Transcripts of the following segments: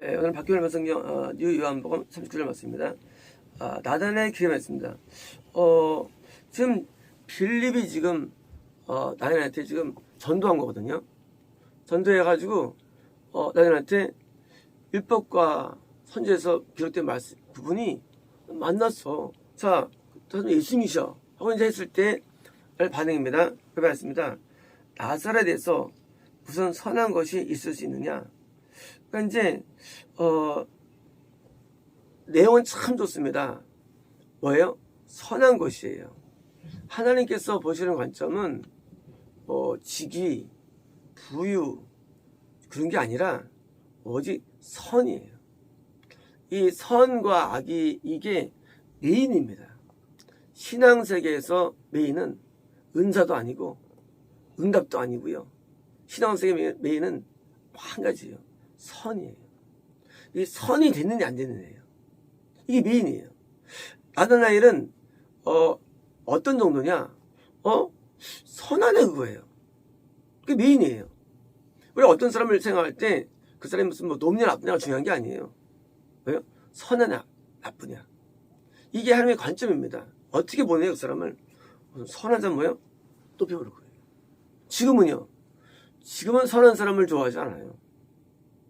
오늘 박규일 말씀경 뉴 요한복음 39절 말씀입니다. 나단의 기회 말씀입니다. 지금 빌립이 지금 나단한테 지금 전도한 거거든요. 전도해가지고 나단한테 율법과 선지에서 기록된 말씀 부분이 만났어. 자, 예수님이셔 하고 이제 했을 때 반응입니다. 그 말씀입니다. 나사렛에서 무슨 선한 것이 있을 수 있느냐? 그러니까 이제 내용은 참 좋습니다. 뭐예요? 선한 것이에요. 하나님께서 보시는 관점은 직위, 부유 그런 게 아니라 오직 선이에요. 이 선과 악이 이게 메인입니다. 신앙세계에서 메인은 은사도 아니고 응답도 아니고요. 신앙세계 메인은 한 가지예요. 선이에요. 이 선이 됐느냐 안 됐느냐예요. 이게 메인이에요. 나다나엘은 어떤 정도냐? 선하네 그거예요. 그게 메인이에요. 우리가 어떤 사람을 생각할 때 그 사람이 무슨 높냐 나쁘냐가 중요한 게 아니에요. 왜요? 선하냐 나쁘냐. 이게 하나님의 관점입니다. 어떻게 보내요 그 사람을? 선한 사람 뭐예요? 높여버릴 거예요. 지금은 선한 사람을 좋아하지 않아요.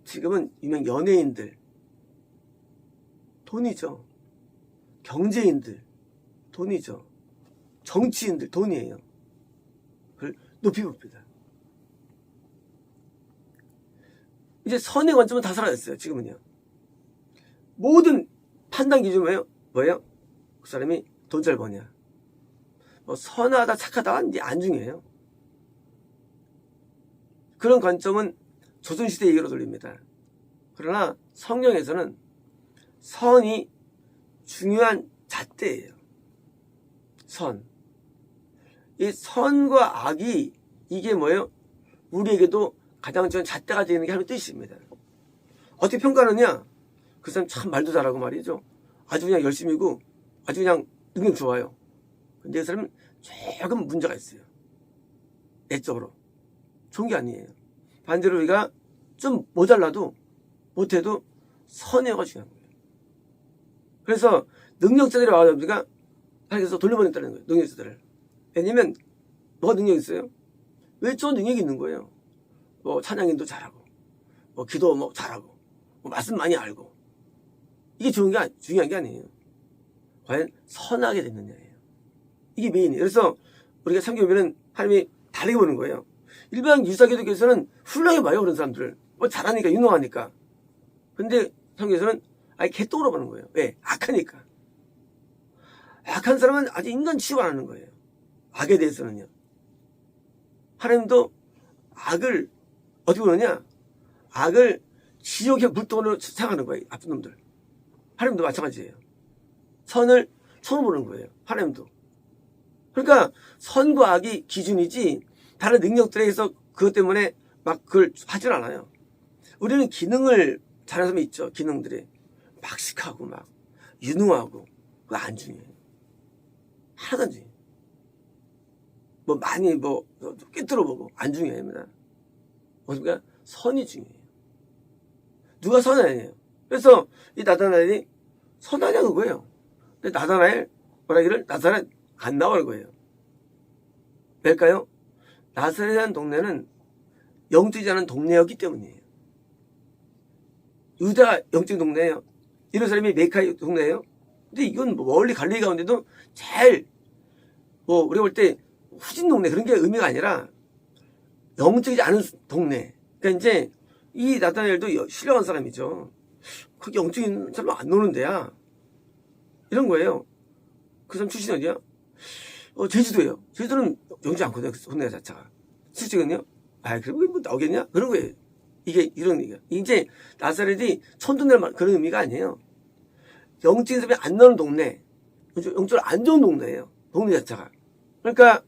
지금은 유명 연예인들, 돈이죠. 경제인들, 돈이죠. 정치인들, 돈이에요. 그걸 높이 봅니다. 이제 선의 관점은 다 사라졌어요. 지금은요. 모든 판단 기준은 뭐예요? 그 사람이 돈 잘 버냐. 선하다, 착하다, 이제 안 중요해요. 그런 관점은 조선시대 얘기로 돌립니다. 그러나 성경에서는 선이 중요한 잣대예요. 선. 이 선과 악이 이게 뭐예요? 우리에게도 가장 중요한 잣대가 되는 게 하나의 뜻입니다. 어떻게 평가하느냐? 그 사람 참 말도 잘하고 말이죠. 아주 그냥 열심히고 아주 그냥 능력 좋아요. 근데 그 사람은 조금 문제가 있어요. 내적으로. 좋은 게 아니에요. 반대로 우리가 좀 모자라도 못해도 선회가 중요한 거예요. 그래서 능력자들이 와서 우리가 하나님께서 돌려보냈다는 거예요. 능력자들을. 왜냐면 뭐가 능력이 있어요? 외적 능력이 있는 거예요. 찬양인도 잘하고 기도 잘하고 말씀 많이 알고 이게 중요한 게 아니에요. 과연 선하게 됐느냐예요. 이게 메인이에요. 그래서 우리가 참교보면 하나님이 다르게 보는 거예요. 일반 유사기독교에서는 훌륭하게 봐요. 그런 사람들을. 잘하니까 유능하니까. 근데 성경에서는 아예 개똥으로 보는 거예요. 왜? 악하니까. 악한 사람은 아주 인간 취급 안 하는 거예요. 악에 대해서는요. 하나님도 악을 어떻게 보느냐? 악을 지옥의 물동으로 생각하는 거예요. 나쁜 놈들. 하나님도 마찬가지예요. 선을 손으로 보는 거예요. 하나님도. 그러니까 선과 악이 기준이지 다른 능력들에 의해서 그것 때문에 막 그걸 하질 않아요. 우리는 기능을 잘하는 사람이 있죠. 기능들이. 막식하고 막 유능하고 그거 안 중요해요. 하나든지. 많이 꿰뚫어보고 안 중요합니다. 그러니까 선이 중요해요. 누가 선하냐예요. 그래서 이 나다나엘이 선하냐 그거예요. 근데 나다나엘 뭐라기를 나사렛 안 나올 거예요. 왜일까요? 나사렛이라는 동네는 영적이지 않은 동네였기 때문이에요. 유다가 영적인 동네예요. 예루살렘이 메카의 동네예요. 근데 이건 멀리 갈릴리 가운데도 제일 우리가 볼 때 후진 동네 그런 게 의미가 아니라 영적이지 않은 동네. 그러니까 이제 이 나다나엘도 신령한 사람이죠. 거기 영적인 사람 안 노는 데야. 이런 거예요. 그 사람 출신이 어디야? 제주도예요. 제주도는 영지 않거든요. 그 동네 자체가. 실제는요? 그럼 나오겠냐? 그런 거예요. 이게 이런 얘기야. 이제 나사렛이 천동네 그런 의미가 아니에요. 영적인 사람이 안 나오는 동네. 영적으로 안 좋은 동네예요. 동네 자체가. 그러니까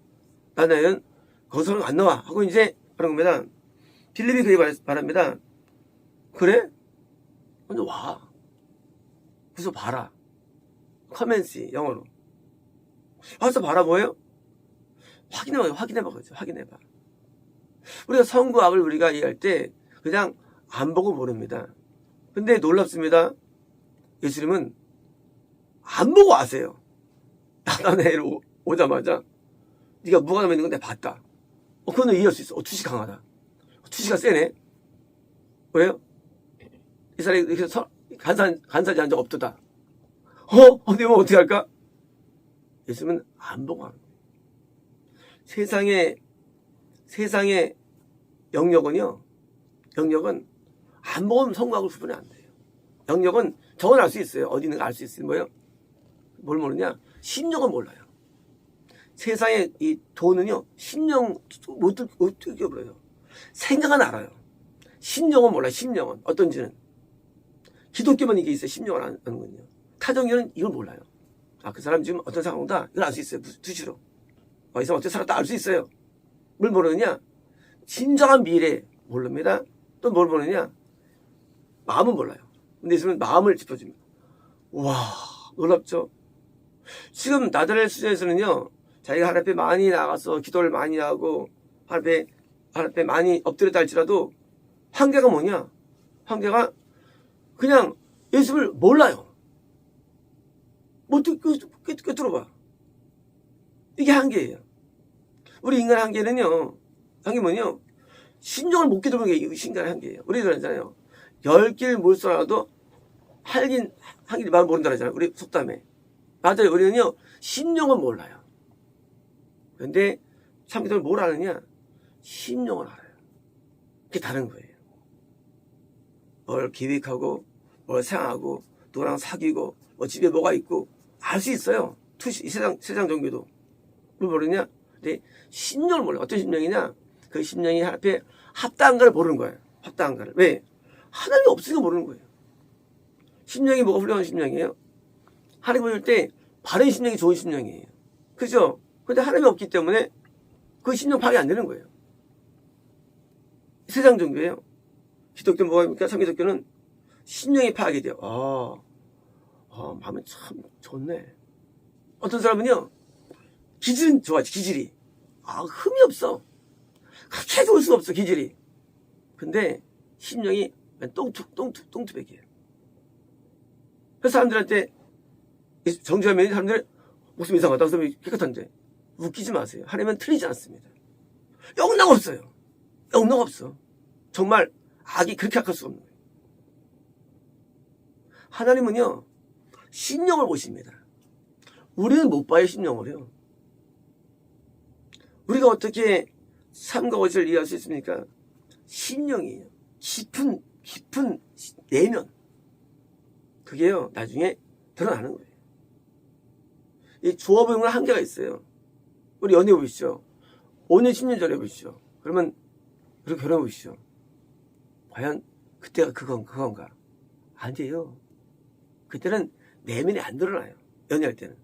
나는 거기서는 안 나와 하고 이제 그런 겁니다. 빌립이 그게 말합니다. 그래? 먼저 와. 그래서 봐라. 커맨시 영어로. 와서 봐라 뭐예요? 확인해봐 그죠? 확인해봐. 우리가 선과 악을 우리가 이해할 때 그냥 안 보고 모릅니다. 근데 놀랍습니다. 예수님은 안 보고 아세요. 나다나엘 오자마자 네가 무관함에 있는 건 내가 봤다. 그거는 이해할 수 있어. 투시 강하다. 투시가 세네. 왜요? 이 사람이 이렇게 간사지 한 적 없도다. 내가 어떻게 할까? 예수님은 안 보고 하는 거예요. 세상의 영역은요, 영역은 안 보면 성공하고 구분이 안 돼요. 영역은 저건 알 수 있어요. 어디 있는가 알 수 있어요. 뭐예요? 뭘 모르냐? 심령은 몰라요. 세상의 이 돈은요, 심령 못 느껴버려요. 생각은 알아요. 심령은 몰라요. 심령은 어떤지는. 기독교만 이게 있어요. 심령을 아는 건요. 타종교는 이걸 몰라요. 그 사람 지금 어떤 상황이다. 이걸 알 수 있어요. 수시로. 이 사람 어떻게 살았다 알 수 있어요. 뭘 모르느냐? 진정한 미래 모릅니다. 또 뭘 모르느냐? 마음은 몰라요. 근데 있으면 마음을 짚어줍니다. 와, 놀랍죠? 지금 나다나엘 수자에서는요, 자기가 하나님 앞에 많이 나가서 기도를 많이 하고 하나님 앞에 많이 엎드렸다 할지라도 한계가 뭐냐? 한계가 그냥 예수를 몰라요. 못 꿰뚫어봐. 이게 한계예요. 우리 인간의 한계는요, 한계 뭐냐요? 심정을 못 꿰뚫는 게 인간의 한계예요. 우리들 하잖아요. 10길 물쏘라도 한 길 마음 모른다 하잖아요. 우리 속담에. 맞아요. 우리는요, 심령은 몰라요. 그런데 참기도를 뭘 아느냐? 심령을 알아요. 그게 다른 거예요. 뭘 계획하고, 뭘 생각하고, 누구랑 사귀고, 집에 뭐가 있고, 알 수 있어요. 이 세상 종교도. 뭘 모르냐? 근데 심령을 몰라요. 어떤 심령이냐? 그 심령이 하나님 앞에 합당한가를 모르는 거예요. 합당한가를. 왜? 하나님이 없으니까 모르는 거예요. 심령이 뭐가 훌륭한 심령이에요? 하나님 보실 때 바른 심령이 좋은 심령이에요. 그죠? 근데 하나님이 없기 때문에 그 심령 파악이 안 되는 거예요. 세상 종교예요. 기독교 뭐입니까? 참기독교는 심령이 파악이 돼요. 마음이 참 좋네. 어떤 사람은요, 기질은 좋아하지, 기질이. 흠이 없어. 그렇게 좋을 수 없어, 기질이. 근데 심령이 똥투백이에요. 그래서 사람들한테 정죄하면 사람들 목숨 이상하다. 그 사람이 깨끗한데 웃기지 마세요. 하나님은 틀리지 않습니다. 영락 없어요. 영락 없어. 정말 악이 그렇게 악할 수 없는 거예요. 하나님은요, 심령을 보십니다. 우리는 못 봐요, 심령을요. 우리가 어떻게 삶과 것을 이해할 수 있습니까? 심령이에요. 깊은 내면. 그게요, 나중에 드러나는 거예요. 이 주어보는 한계가 있어요. 우리 연애 보시죠. 5년, 10년 전에 보시죠. 그러면, 그리고 결혼해 보시죠. 과연 그때가 그건가? 아니에요. 그때는 내면이 안 드러나요. 연애할 때는.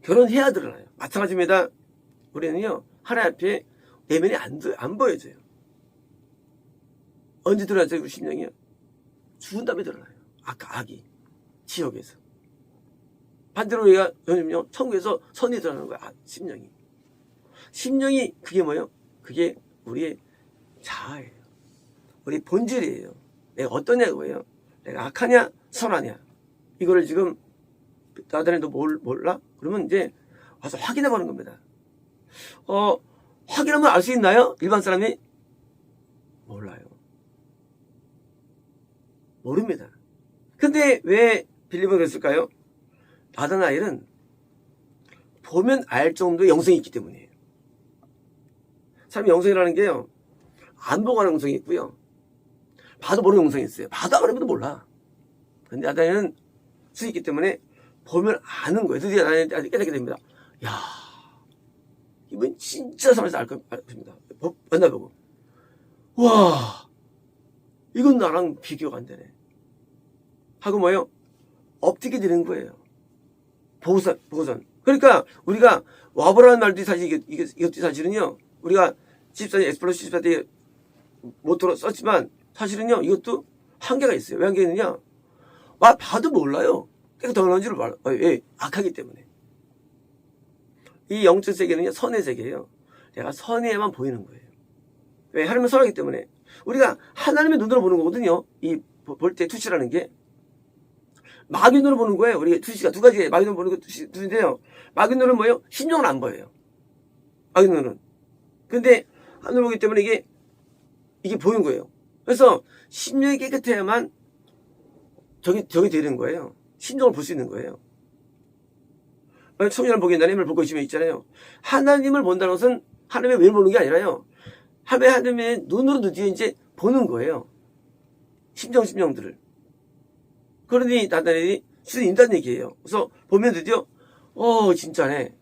결혼해야 드러나요. 마찬가지입니다. 우리는요, 하나님 앞에 내면이 안 보여져요. 언제 드러나죠, 우리 심령이요? 죽은 다음에 드러나요. 악이. 지옥에서. 반대로 우리가, 천국에서 선이 드러나는 거야, 심령이. 심령이, 그게 뭐예요? 그게 우리의 자아예요. 우리 본질이에요. 내가 어떠냐고요? 내가 악하냐, 선하냐. 이거를 지금, 나다나엘 너 몰라? 그러면 이제 와서 확인해 보는 겁니다. 확인하면 알 수 있나요? 일반 사람이? 몰라요. 모릅니다. 근데 왜 빌립은 그랬을까요? 나다나엘은 보면 알 정도의 영성이 있기 때문이에요. 사람이 영성이라는 게요, 안 보고 하는 영성이 있고요, 봐도 모르는 영성이 있어요. 봐도 안 하는 것도 몰라. 근데 나다나엘은 수 있기 때문에 보면 아는 거예요. 드디어 나다나엘이 깨닫게 됩니다. 야, 이분 진짜 사람에서 알 겁니다. 만나보고, 와, 이건 나랑 비교가 안 되네. 하고 뭐예요? 엎드게 되는 거예요. 보고선. 그러니까 우리가 와보라는 말도 사실 이것도 사실은요, 우리가 14년 에스플로시 14대 모토로 썼지만 사실은요, 이것도 한계가 있어요. 왜 한계가 있느냐? 봐도 몰라요. 깨끗한 줄을 몰라요. 왜? 악하기 때문에. 이 영적 세계는요, 선의 세계예요. 내가 선에만 보이는 거예요. 왜? 하나님은 선하기 때문에. 우리가 하나님의 눈으로 보는 거거든요. 이 볼 때 투시라는 게 막연으로 보는 거예요. 우리 투시가 두 가지 막연으로 보는 거 투시인데요. 막연으로는 뭐예요? 심정은 안 보여요. 막연으로는. 근데 하늘 보기 때문에 이게 보이는 거예요. 그래서 심령이 깨끗해야만 저기 되는 거예요. 심정을 볼 수 있는 거예요. 청년을 보기 하나님을 볼 것이면 있잖아요. 하나님을 본다는 것은 하나님의 외를 보는 게 아니라요. 하나님의 눈으로 드디어 이제 보는 거예요. 심정들을. 그러니 나다나엘이 주는 인다는 얘기예요. 그래서 보면 드디어 진짜네.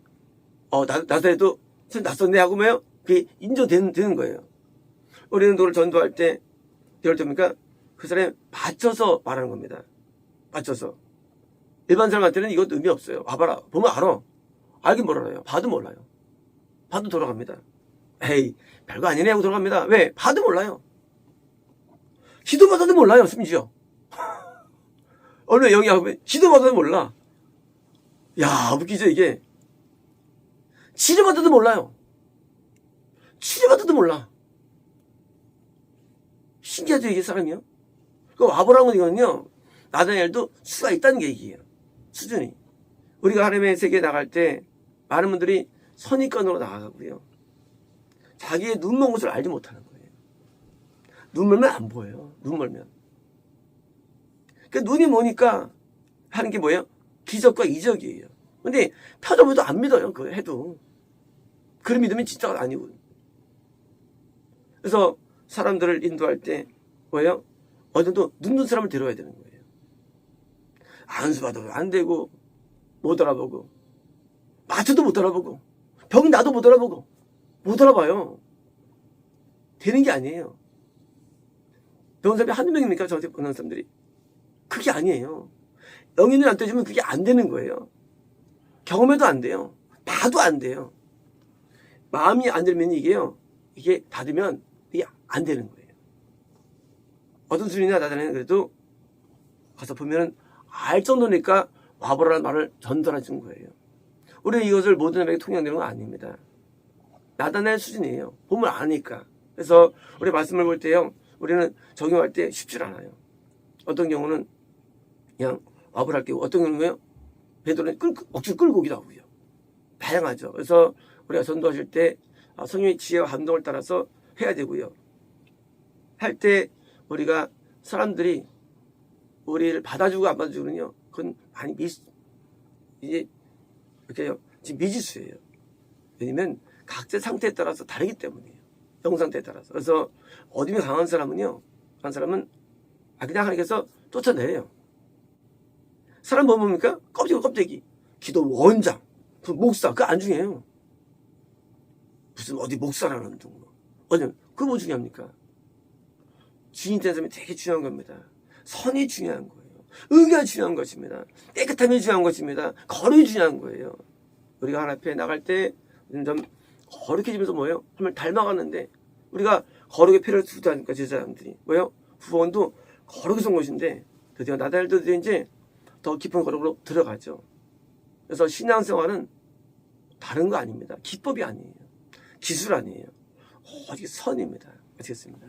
나다나엘도 낯섰네 하고 뭐예요? 그게 인정되는 거예요. 우리는 누구를 전도할 때 이럴 때입니까? 그 사람에 맞춰서 말하는 겁니다. 맞춰서. 일반 사람한테는 이것도 의미 없어요. 와봐라. 보면 알아. 알긴 몰라요. 봐도 몰라요. 봐도 돌아갑니다. 에이, 별거 아니네 하고 돌아갑니다. 왜? 봐도 몰라요. 기도받아도 몰라요, 심지어. 어느 영이 하면 기도받아도 몰라. 야, 웃기죠, 이게. 치료받아도 몰라요. 치료받아도 몰라. 신기하죠, 이게 사람이요? 그 와보라는 이거는요, 나다니엘도 수가 있다는 게 얘기예요. 수준이. 우리가 하나님의 세계에 나갈 때 많은 분들이 선입견으로 나가고요. 자기의 눈 먼 것을 알지 못하는 거예요. 눈 멀면 안 보여요. 눈 멀면. 그 눈이 뭐니까 하는 게 뭐예요? 기적과 이적이에요. 근데 표정으로도 안 믿어요. 그거 해도. 그걸 믿으면 진짜가 아니고. 그래서 사람들을 인도할 때 뭐예요? 어느 정도 눈뜬 사람을 데려와야 되는 거예요. 안수받아도 안 되고 못 알아보고 마트도 못 알아보고 병 나도 못 알아보고 못 알아봐요. 되는 게 아니에요. 병원 사람이 한두 명입니까? 저한테 보는 사람들이. 그게 아니에요. 영인을 안 떠주면 그게 안 되는 거예요. 경험해도 안 돼요. 봐도 안 돼요. 마음이 안 들면 이게 받으면 이게 안 되는 거예요. 어떤 수준이나 나타내는 그래도 가서 보면은 알 정도니까 와보라는 말을 전달해 준 거예요. 우리는 이것을 모든 사람에게 통용되는 건 아닙니다. 나타낼 수준이에요. 보면 아니까. 그래서 우리 말씀을 볼 때요, 우리는 적용할 때 쉽지 않아요. 어떤 경우는 그냥 와보라 할게요. 어떤 경우는 베드로는 억지로 끌고 오기도 하고요. 다양하죠. 그래서 우리가 전도하실 때 성령의 지혜와 감동을 따라서 해야 되고요. 할 때 우리가 사람들이 우리를 받아주고 안 받아주고는요, 그건 많이 이제 이렇게 지금 미지수예요. 왜냐면 각자 상태에 따라서 다르기 때문이에요. 영 상태에 따라서. 그래서 어둠이 강한 사람은 그냥 하나님께서 쫓아내요. 사람 뭐 뭡니까? 껍데기. 기도 원장, 목사, 그거 안 중요해요. 무슨 어디 목사라는 둥. 그거 뭐 중요합니까? 주인 되는 사람이 되게 중요한 겁니다. 선이 중요한 거예요. 의가 중요한 것입니다. 깨끗함이 중요한 것입니다. 거룩이 중요한 거예요. 우리가 하나님 앞에 나갈 때 좀 거룩해지면서 뭐예요? 하면 닮아가는데 우리가 거룩의 표를 두다 하니까 제사장들이 뭐예요? 후원도 거룩해서 온 것인데 드디어 나다엘도 이제 더 깊은 거룩으로 들어가죠. 그래서 신앙생활은 다른 거 아닙니다. 기법이 아니에요. 기술 아니에요. 오직 선입니다. 마치겠습니다.